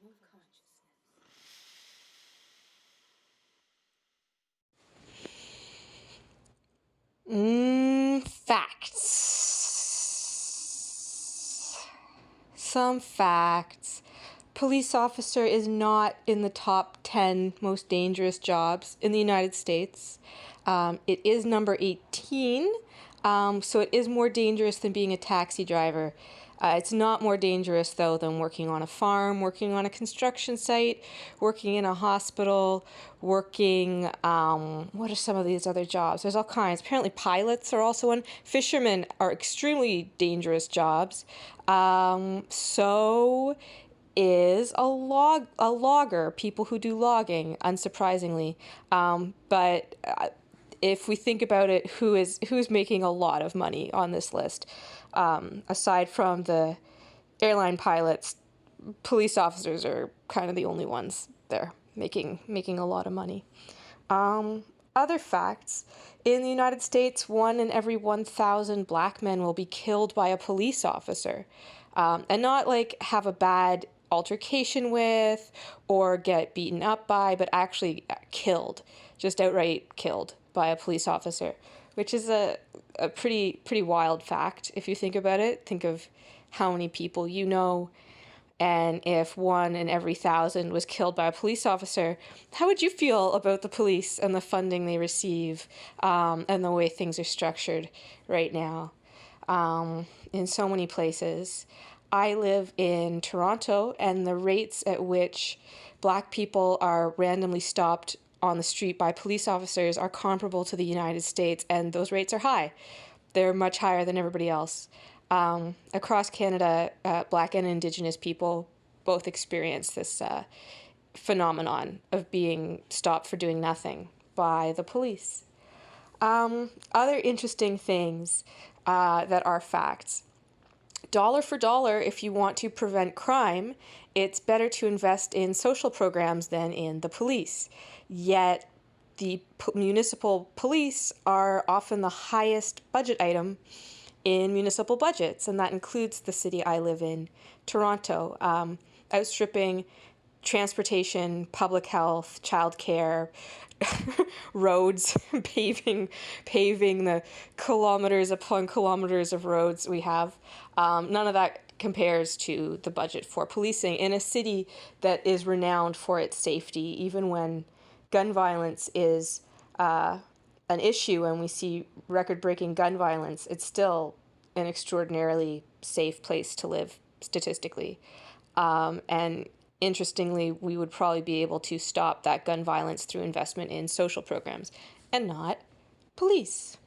Facts. Some facts. Police officer is not in the top 10 most dangerous jobs in the United States. It is number 18, so it is more dangerous than being a taxi driver. It's not more dangerous, though, than working on a farm, working on a construction site, working in a hospital, working, what are some of these other jobs? There's all kinds. Apparently pilots are also one. Fishermen are extremely dangerous jobs. So is a logger, people who do logging, unsurprisingly. But if we think about it, who's making a lot of money on this list? Aside from the airline pilots, police officers are kind of the only ones there making a lot of money. Other facts: in the United States, 1 in every 1,000 black men will be killed by a police officer, and not like have a bad altercation with or get beaten up by, but actually killed, just outright killed by a police officer, which is a pretty wild fact if you think about it. Think of how many people you know, and if 1 in every 1,000 was killed by a police officer, how would you feel about the police and the funding they receive, and the way things are structured right now, in so many places? I live in Toronto, and the rates at which black people are randomly stopped on the street by police officers are comparable to the United States, and those rates are high. They're much higher than everybody else. Across Canada, black and Indigenous people both experience this phenomenon of being stopped for doing nothing by the police. Other interesting things that are facts. Dollar for dollar, if you want to prevent crime, it's better to invest in social programs than in the police. Yet the municipal police are often the highest budget item in municipal budgets, and that includes the city I live in, Toronto, outstripping transportation, public health, childcare, roads, paving the kilometers upon kilometers of roads we have. None of that compares to the budget for policing in a city that is renowned for its safety. Even when gun violence is an issue and we see record-breaking gun violence, it's still an extraordinarily safe place to live statistically. And interestingly, we would probably be able to stop that gun violence through investment in social programs and not police.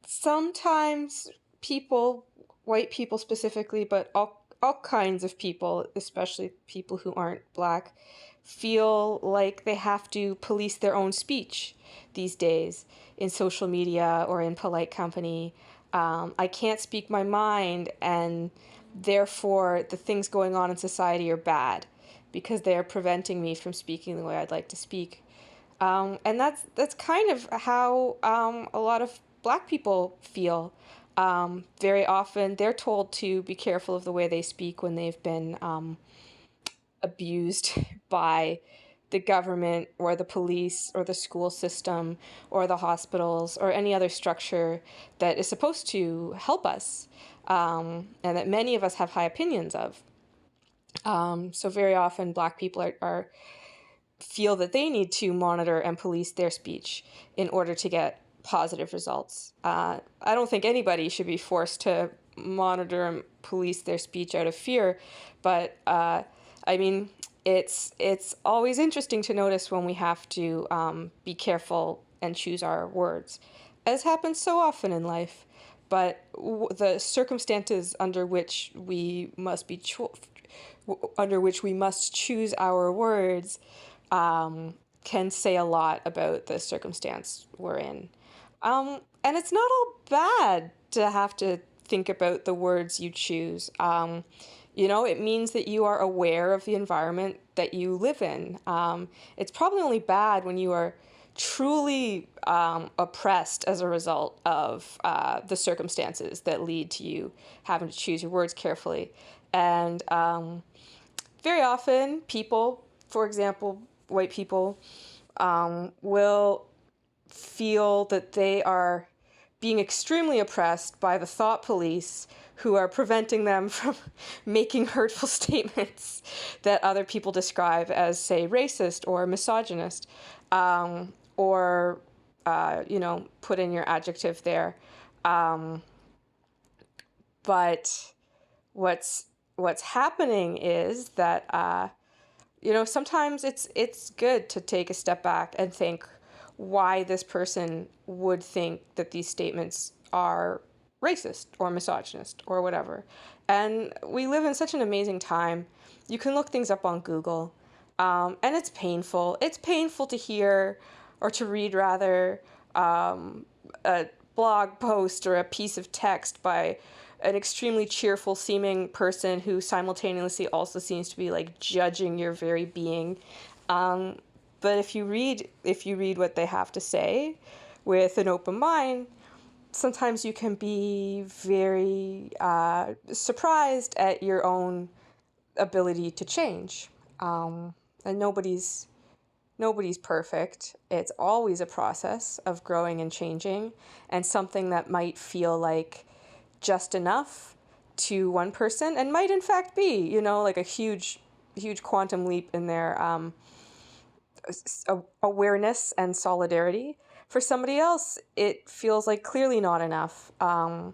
Sometimes people, white people specifically, but all kinds of people, especially people who aren't black, feel like they have to police their own speech these days in social media or in polite company. I can't speak my mind, and therefore the things going on in society are bad because they are preventing me from speaking the way I'd like to speak. And that's kind of how a lot of black people feel. Very often they're told to be careful of the way they speak when they've been abused by the government or the police or the school system or the hospitals or any other structure that is supposed to help us, and that many of us have high opinions of. So very often black people are feel that they need to monitor and police their speech in order to get positive results. I don't think anybody should be forced to monitor and police their speech out of fear, but I mean, it's always interesting to notice when we have to be careful and choose our words, as happens so often in life. But the circumstances under which we must choose our words can say a lot about the circumstance we're in. And it's not all bad to have to think about the words you choose. It means that you are aware of the environment that you live in. It's probably only bad when you are truly oppressed as a result of the circumstances that lead to you having to choose your words carefully. And very often, people, for example, white people, will feel that they are being extremely oppressed by the thought police who are preventing them from making hurtful statements that other people describe as, say, racist or misogynist, or, put in your adjective there. But what's happening is that sometimes it's good to take a step back and think why this person would think that these statements are racist or misogynist or whatever. And we live in such an amazing time. You can look things up on Google, and it's painful. It's painful to hear or to read, rather, a blog post or a piece of text by an extremely cheerful seeming person who simultaneously also seems to be like judging your very being. But if you read what they have to say with an open mind, sometimes you can be very surprised at your own ability to change. And nobody's perfect. It's always a process of growing and changing, and something that might feel like just enough to one person and might in fact be, like a huge quantum leap in their awareness and solidarity. For somebody else, it feels like clearly not enough, and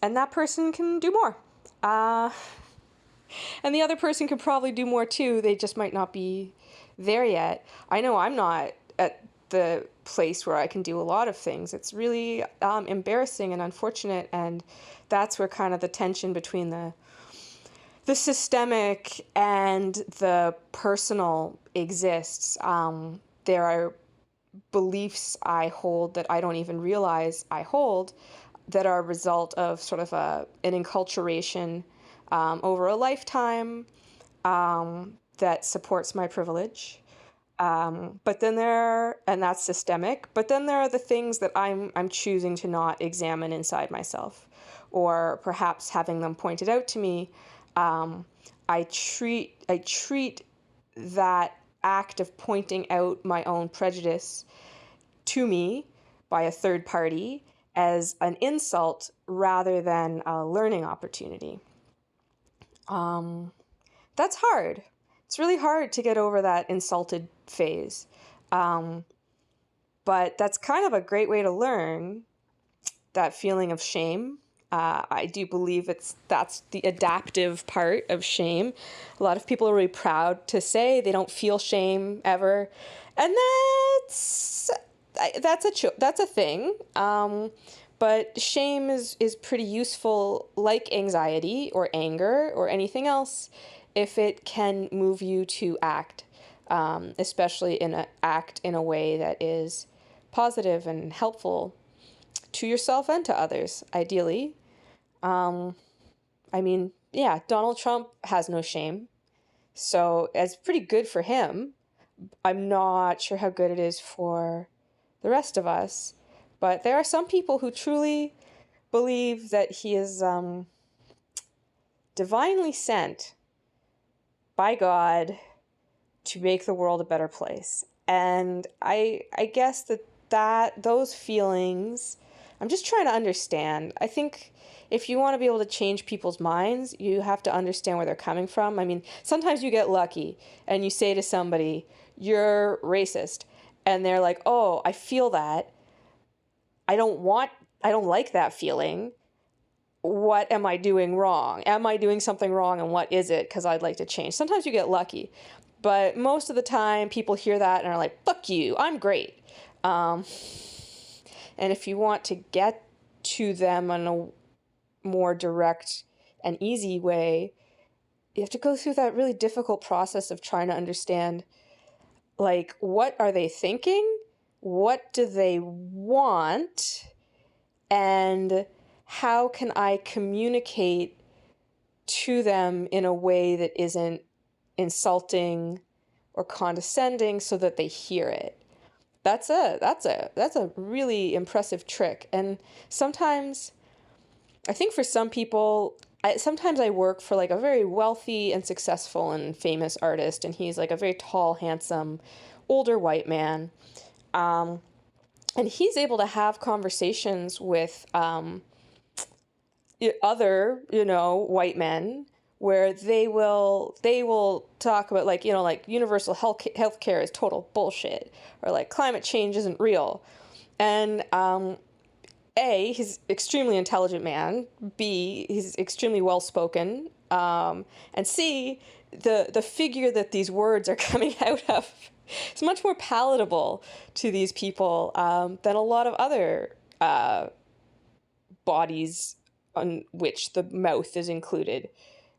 that person can do more. And the other person could probably do more too. They just might not be there yet. I know I'm not at the place where I can do a lot of things. It's really embarrassing and unfortunate, and that's where kind of the tension between the systemic and the personal exists. There are beliefs I hold that I don't even realize I hold that are a result of sort of an enculturation over a lifetime that supports my privilege. But then and that's systemic, but then there are the things that I'm choosing to not examine inside myself, or perhaps having them pointed out to me. I treat that act of pointing out my own prejudice to me by a third party as an insult rather than a learning opportunity. That's hard. It's really hard to get over that insulted phase. But that's kind of a great way to learn that feeling of shame. I do believe that's the adaptive part of shame. A lot of people are really proud to say they don't feel shame ever, and that's a thing. But shame is pretty useful, like anxiety or anger or anything else, if it can move you to act, especially act in a way that is positive and helpful to yourself and to others, ideally. Donald Trump has no shame, so it's pretty good for him. I'm not sure how good it is for the rest of us, but there are some people who truly believe that he is divinely sent by God to make the world a better place. And I guess that those feelings, I'm just trying to understand. I think if you want to be able to change people's minds, you have to understand where they're coming from. I mean, sometimes you get lucky and you say to somebody, "You're racist." And they're like, "Oh, I feel that. I don't like that feeling. What am I doing wrong? Am I doing something wrong, and what is it? Because I'd like to change." Sometimes you get lucky, but most of the time people hear that and are like, "Fuck you, I'm great." And if you want to get to them in a more direct and easy way, you have to go through that really difficult process of trying to understand, like, what are they thinking? What do they want? And how can I communicate to them in a way that isn't insulting or condescending so that they hear it? That's a really impressive trick. And sometimes I think for some people sometimes I work for like a very wealthy and successful and famous artist, and he's like a very tall, handsome, older white man. And he's able to have conversations with other, white men where they will talk about like, like universal health care is total bullshit, or like climate change isn't real. And A, he's extremely intelligent man. B, he's extremely well spoken. And C, the figure that these words are coming out of is much more palatable to these people than a lot of other bodies on which the mouth is included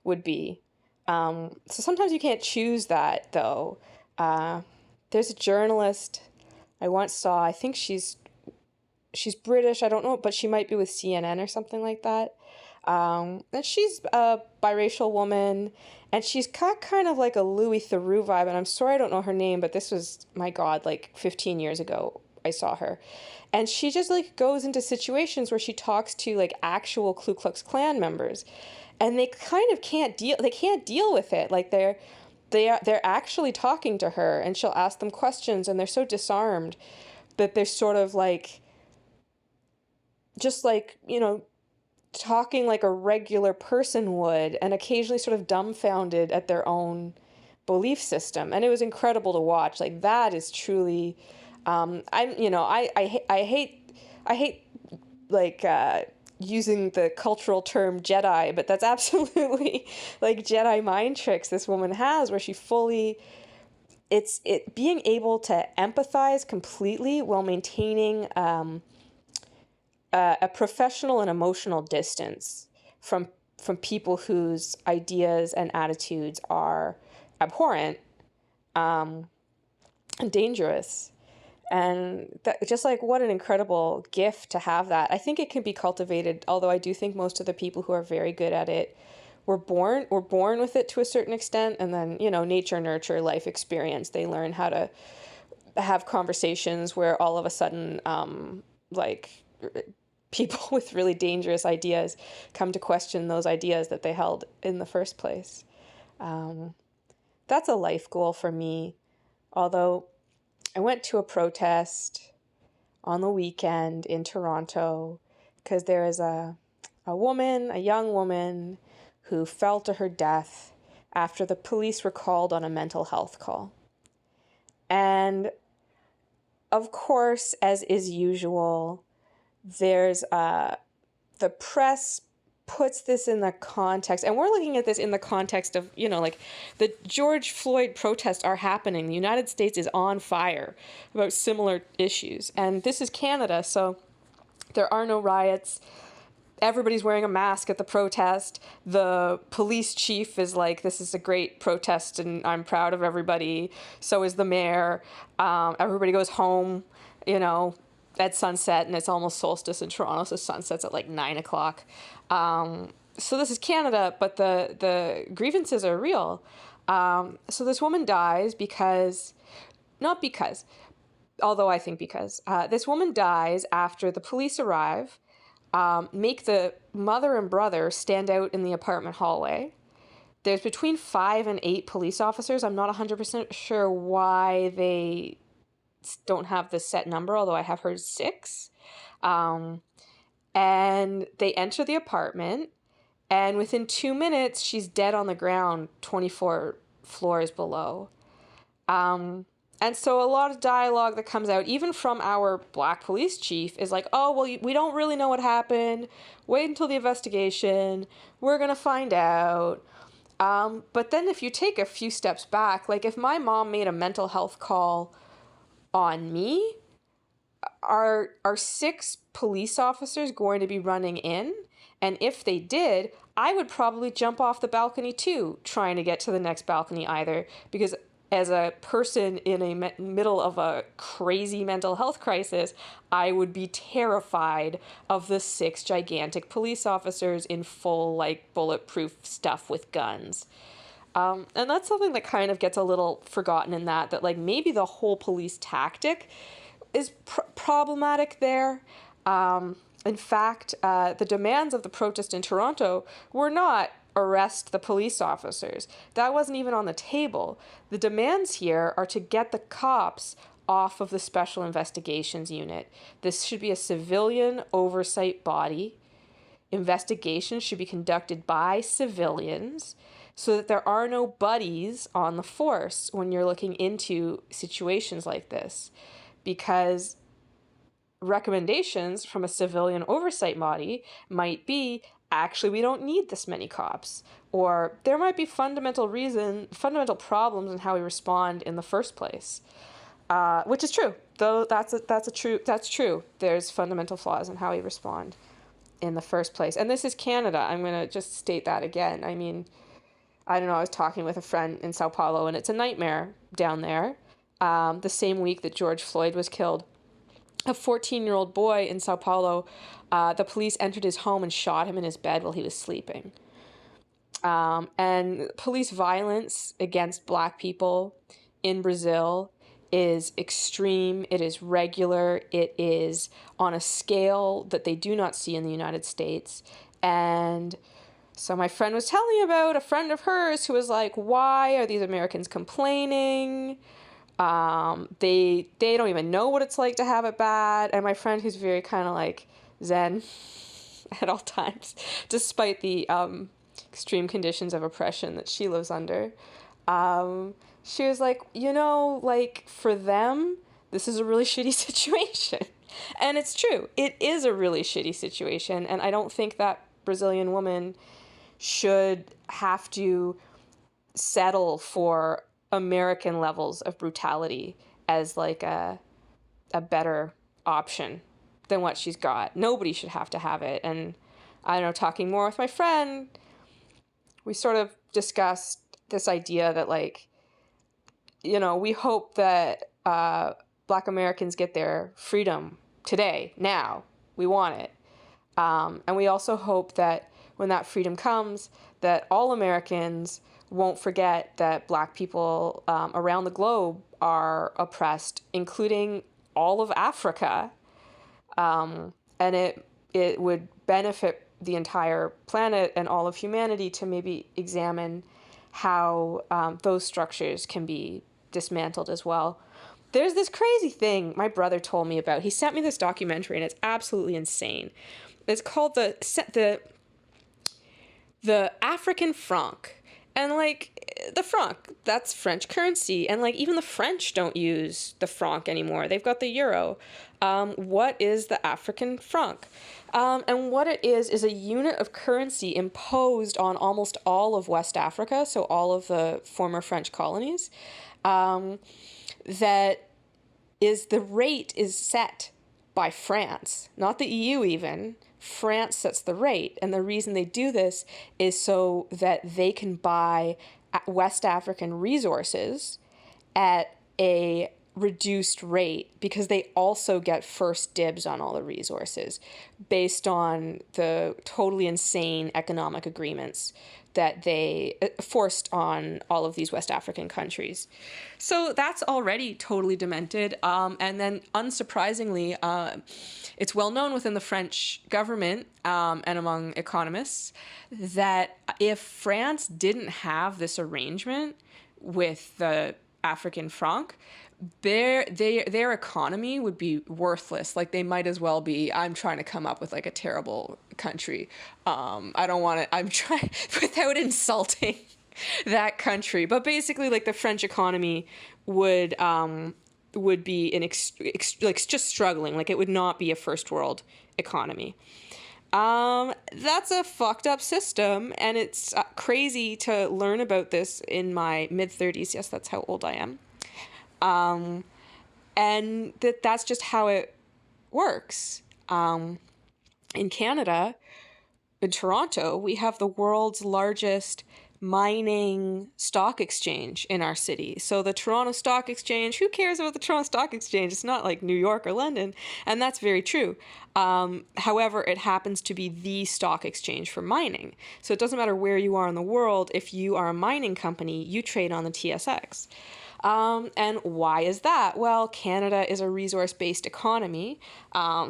would be. So sometimes you can't choose that, though. There's a journalist I once saw. I think she's British. I don't know, but she might be with CNN or something like that. And she's a biracial woman, and she's got kind of like a Louis Theroux vibe. And I'm sorry I don't know her name, but this was, my God, like 15 years ago I saw her. And she just like goes into situations where she talks to like actual Ku Klux Klan members, and they kind of can't deal. They can't deal with it. Like they're actually talking to her, and she'll ask them questions, and they're so disarmed that they're sort of like, just like, talking like a regular person would, and occasionally sort of dumbfounded at their own belief system. And it was incredible to watch. Like, that is truly, I hate like using the cultural term Jedi, but that's absolutely like Jedi mind tricks this woman has, where she fully, it's being able to empathize completely while maintaining a professional and emotional distance from people whose ideas and attitudes are abhorrent and dangerous. And that, just like, what an incredible gift to have that. I think it can be cultivated, although I do think most of the people who are very good at it were born with it to a certain extent, and then, nature, nurture, life experience, they learn how to have conversations where all of a sudden like people with really dangerous ideas come to question those ideas that they held in the first place. That's a life goal for me. Although I went to a protest on the weekend in Toronto because there is a young woman, who fell to her death after the police were called on a mental health call. And of course, as is usual, there's the press puts this in the context, and we're looking at this in the context of, like, the George Floyd protests are happening. The United States is on fire about similar issues. And this is Canada, so there are no riots. Everybody's wearing a mask at the protest. The police chief is like, this is a great protest and I'm proud of everybody. So is the mayor. Everybody goes home, at sunset, and it's almost solstice in Toronto, so sunset's at like 9:00. So this is Canada, but the grievances are real. So this woman dies although I think this woman dies after the police arrive, make the mother and brother stand out in the apartment hallway. There's between 5 and 8 police officers. I'm not 100% sure why they don't have the set number, although I have heard 6. And they enter the apartment, and within 2 minutes, she's dead on the ground 24 floors below. And so a lot of dialogue that comes out, even from our black police chief, is like, oh, well, we don't really know what happened. Wait until the investigation. We're going to find out. But then if you take a few steps back, like if my mom made a mental health call on me, are 6 police officers going to be running in? And if they did, I would probably jump off the balcony too, trying to get to the next balcony either, because as a person in a middle of a crazy mental health crisis, I would be terrified of the 6 gigantic police officers in full, like, bulletproof stuff with guns. And that's something that kind of gets a little forgotten in that like maybe the whole police tactic is problematic there. In fact, the demands of the protest in Toronto were not arrest the police officers. That wasn't even on the table. The demands here are to get the cops off of the Special Investigations Unit. This should be a civilian oversight body. Investigations should be conducted by civilians so that there are no buddies on the force when you're looking into situations like this. Because recommendations from a civilian oversight body might be, actually, we don't need this many cops, or there might be fundamental problems in how we respond in the first place, which is true. Though that's true. There's fundamental flaws in how we respond in the first place, and this is Canada. I'm gonna just state that again. I mean, I don't know. I was talking with a friend in Sao Paulo, and it's a nightmare down there. The same week that George Floyd was killed, a 14-year-old boy in Sao Paulo, the police entered his home and shot him in his bed while he was sleeping. And police violence against Black people in Brazil is extreme. It is regular. It is on a scale that they do not see in the United States. And so my friend was telling me about a friend of hers who was like, why are these Americans complaining? They don't even know what it's like to have it bad. And my friend, who's very kind of like zen at all times, despite the extreme conditions of oppression that she lives under, she was like, like for them, this is a really shitty situation. And it's true. It is a really shitty situation. And I don't think that Brazilian woman should have to settle for American levels of brutality as like a better option than what she's got. Nobody should have to have it. And I don't know, talking more with my friend, we sort of discussed this idea that like, we hope that Black Americans get their freedom today, now. We want it. And we also hope that when that freedom comes, that all Americans won't forget that Black people around the globe are oppressed, including all of Africa. And it would benefit the entire planet and all of humanity to maybe examine how those structures can be dismantled as well. There's this crazy thing my brother told me about. He sent me this documentary, and it's absolutely insane. It's called the African Franc. And, like, the franc, that's French currency. And, like, even the French don't use the franc anymore. They've got the euro. What is the African franc? And what it is a unit of currency imposed on almost all of West Africa, so all of the former French colonies, that is, the rate is set by France, not the EU even. France sets the rate, and the reason they do this is so that they can buy West African resources at a reduced rate, because they also get first dibs on all the resources based on the totally insane economic agreements that they forced on all of these West African countries. So that's already totally demented. And then unsurprisingly, it's well known within the French government and among economists that if France didn't have this arrangement with the African franc, their economy would be worthless. Like, they might as well be, I'm trying to come up with like a terrible country. I don't want to, I'm trying without insulting that country, but basically like the French economy would be like just struggling. Like, it would not be a first world economy. That's a fucked up system, and it's crazy to learn about this in my mid-30s. Yes, that's how old I am. And that's just how it works. In Canada, in Toronto, we have the world's largest mining stock exchange in our city. So the Toronto Stock Exchange, who cares about the Toronto Stock Exchange? It's not like New York or London. And that's very true. However, it happens to be the stock exchange for mining. So it doesn't matter where you are in the world. If you are a mining company, you trade on the TSX. And why is that? Well, Canada is a resource-based economy,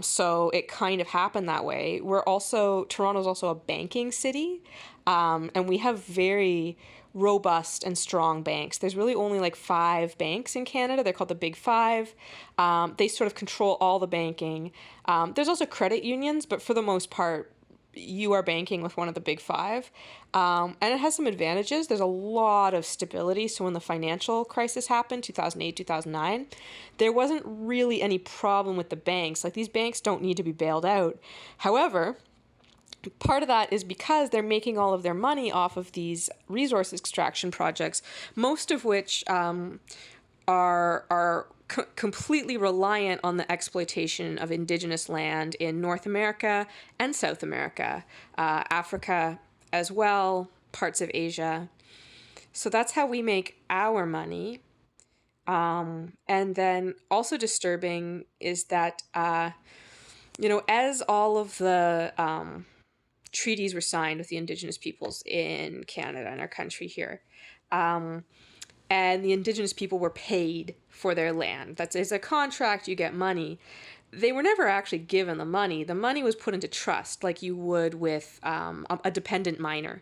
so it kind of happened that way. Toronto's also a banking city, and we have very robust and strong banks. There's really only like 5 banks in Canada. They're called the Big Five. They sort of control all the banking. There's also credit unions, but for the most part, you are banking with one of the Big Five. And it has some advantages. There's a lot of stability. So when the financial crisis happened, 2008, 2009, there wasn't really any problem with the banks. Like, these banks don't need to be bailed out. However, part of that is because they're making all of their money off of these resource extraction projects, most of which are completely reliant on the exploitation of indigenous land in North America and South America, Africa as well, parts of Asia. So that's how we make our money. And then also disturbing is that, as all of the treaties were signed with the Indigenous peoples in Canada, in our country here, and the Indigenous people were paid for their land. That's a contract, you get money. They were never actually given the money. The money was put into trust, like you would with a dependent minor.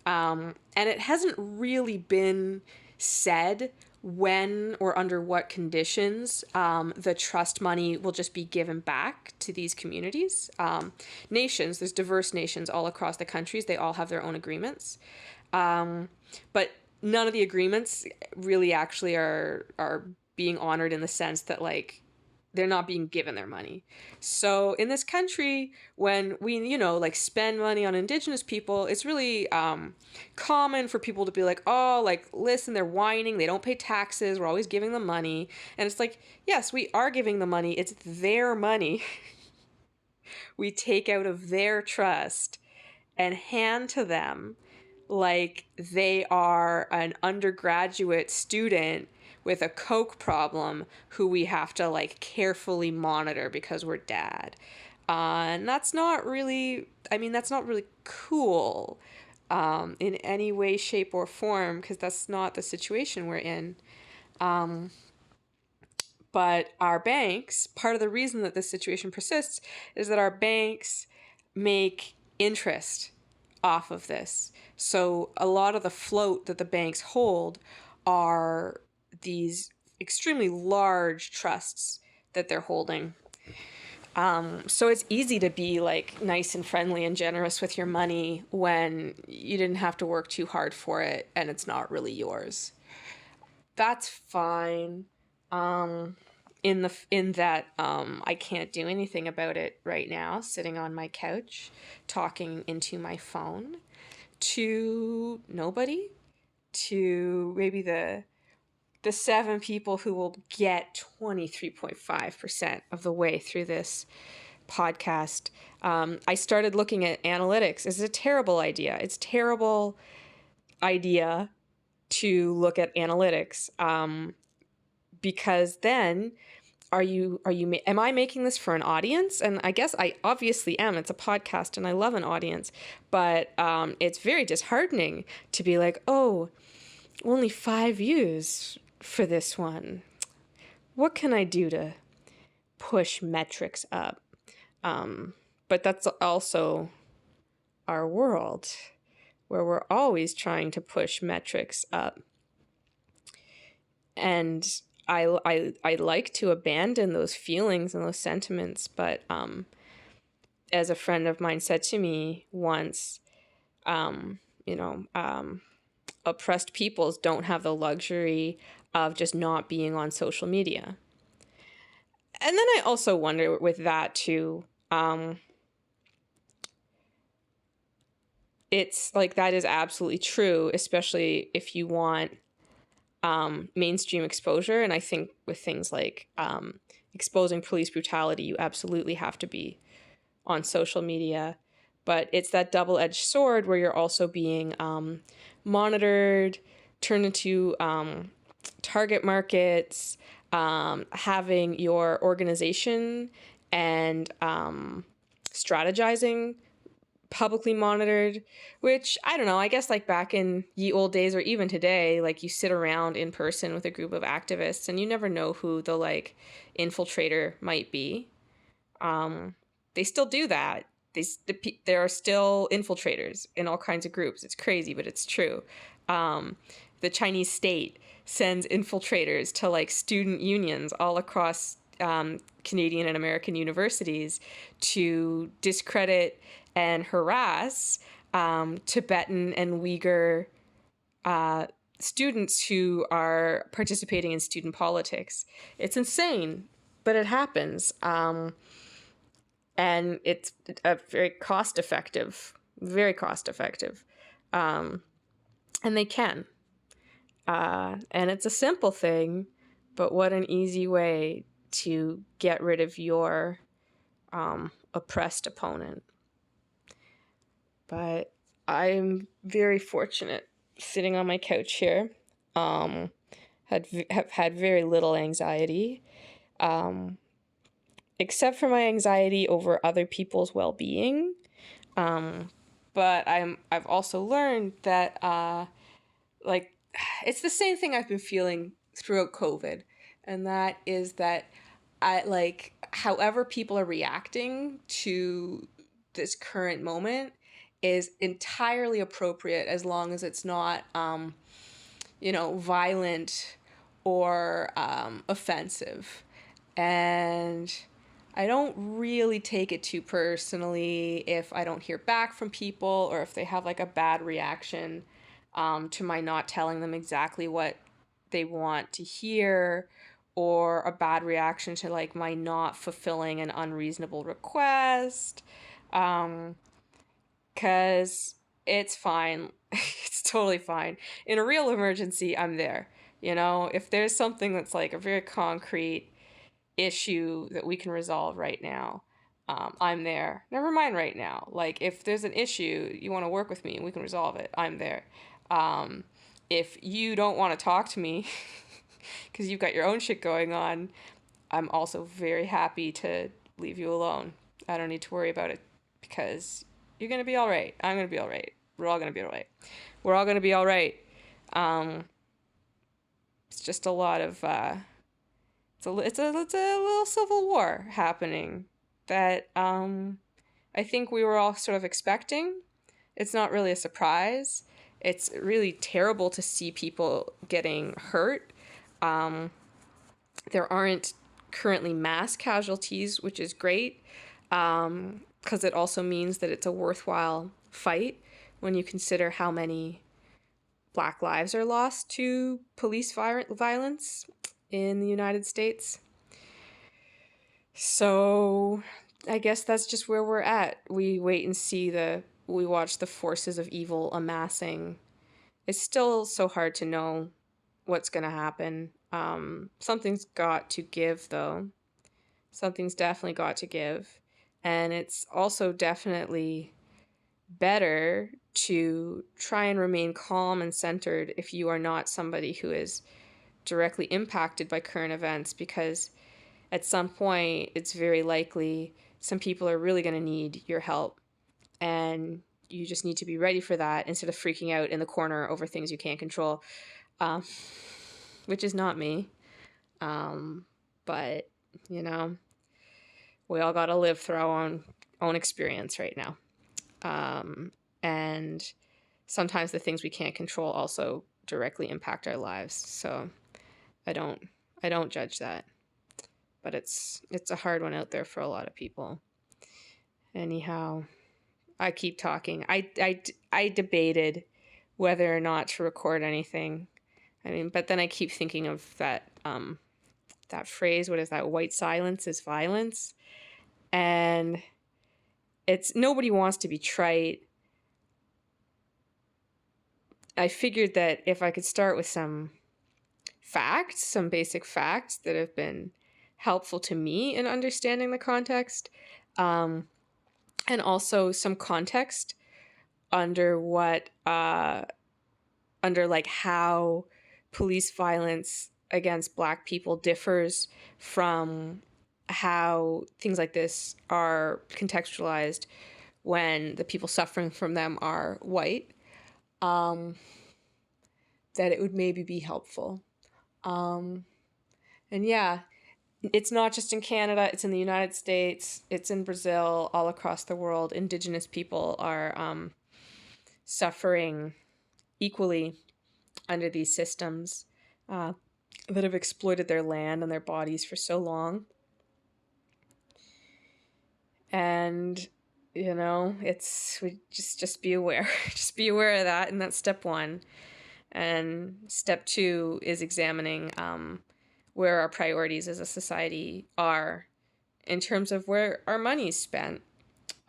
And it hasn't really been said when or under what conditions the trust money will just be given back to these communities. Nations, there's diverse nations all across the countries. They all have their own agreements. But none of the agreements really actually are being honored in the sense that, like, they're not being given their money. So in this country, when we, spend money on Indigenous people, it's really common for people to be like, oh, like, listen, they're whining, they don't pay taxes, we're always giving them money. And it's like, yes, we are giving them money. It's their money. We take out of their trust and hand to them like they are an undergraduate student with a coke problem who we have to, like, carefully monitor because we're dad. And that's not really cool in any way, shape, or form, because that's not the situation we're in. But our banks, part of the reason that this situation persists is that our banks make interest off of this. So a lot of the float that the banks hold are these extremely large trusts that they're holding. So it's easy to be, like, nice and friendly and generous with your money when you didn't have to work too hard for it and it's not really yours. That's fine. In that I can't do anything about it right now, sitting on my couch, talking into my phone to nobody, to maybe the 7 people who will get 23.5% of the way through this podcast. I started looking at analytics. It's a terrible idea. It's a terrible idea to look at analytics, because then am I making this for an audience? And I guess I obviously am. It's a podcast and I love an audience, but it's very disheartening to be like, oh, only 5 views for this one. What can I do to push metrics up? But that's also our world, where we're always trying to push metrics up. And I like to abandon those feelings and those sentiments, but as a friend of mine said to me once, oppressed peoples don't have the luxury of just not being on social media. And then I also wonder with that too, it's like, that is absolutely true, especially if you want mainstream exposure. And I think with things like exposing police brutality, you absolutely have to be on social media. But it's that double-edged sword where you're also being monitored, turned into target markets, having your organization and strategizing publicly monitored, which I don't know, I guess like back in ye old days or even today, like you sit around in person with a group of activists and you never know who the like infiltrator might be. They still do that. There are still infiltrators in all kinds of groups. It's crazy, but it's true. The Chinese state sends infiltrators to like student unions all across Canadian and American universities to discredit and harass Tibetan and Uyghur students who are participating in student politics. It's insane, but it happens. And it's a very cost effective. And they can. And it's a simple thing, but what an easy way to get rid of your oppressed opponent. But I'm very fortunate sitting on my couch here. Have had very little anxiety, except for my anxiety over other people's well-being. But I've also learned that like it's the same thing I've been feeling throughout COVID, and that is that I like however people are reacting to this current moment is entirely appropriate as long as it's not violent or offensive. And I don't really take it too personally if I don't hear back from people or if they have like a bad reaction to my not telling them exactly what they want to hear, or a bad reaction to like my not fulfilling an unreasonable request. Because it's fine. It's totally fine. In a real emergency, I'm there. If there's something that's like a very concrete issue that we can resolve right now, I'm there. Never mind right now. Like, if there's an issue, you want to work with me and we can resolve it, I'm there. If you don't want to talk to me because you've got your own shit going on, I'm also very happy to leave you alone. I don't need to worry about it because you're going to be all right. I'm going to be all right. We're all going to be all right. We're all going to be all right. It's just a lot of, it's a little civil war happening that I think we were all sort of expecting. It's not really a surprise. It's really terrible to see people getting hurt. There aren't currently mass casualties, which is great, because it also means that it's a worthwhile fight when you consider how many Black lives are lost to police violence in the United States. So I guess that's just where we're at. We wait and see we watch the forces of evil amassing. It's still so hard to know what's going to happen. Something's got to give, though. Something's definitely got to give. And it's also definitely better to try and remain calm and centered if you are not somebody who is directly impacted by current events, because at some point it's very likely some people are really going to need your help, and you just need to be ready for that instead of freaking out in the corner over things you can't control, which is not me. But we all got to live through our own experience right now. And sometimes the things we can't control also directly impact our lives. So I don't judge that, but it's a hard one out there for a lot of people. Anyhow, I keep talking. I debated whether or not to record anything. But then I keep thinking of that phrase, what is that? White silence is violence. And nobody wants to be trite. I figured that if I could start with some basic facts that have been helpful to me in understanding the context, and also some context under like how police violence against Black people differs from how things like this are contextualized when the people suffering from them are white, that it would maybe be helpful. And yeah, it's not just in Canada, it's in the United States, it's in Brazil, all across the world. Indigenous people are suffering equally under these systems that have exploited their land and their bodies for so long. And we just be aware. Just be aware of that, and that's step one. And step two is examining where our priorities as a society are in terms of where our money is spent.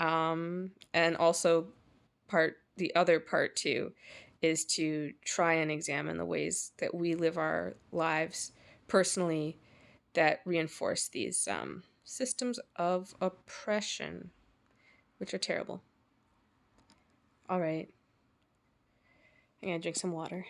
And also the other part too is to try and examine the ways that we live our lives personally that reinforce these systems of oppression, which are terrible. All right. I'm going to drink some water.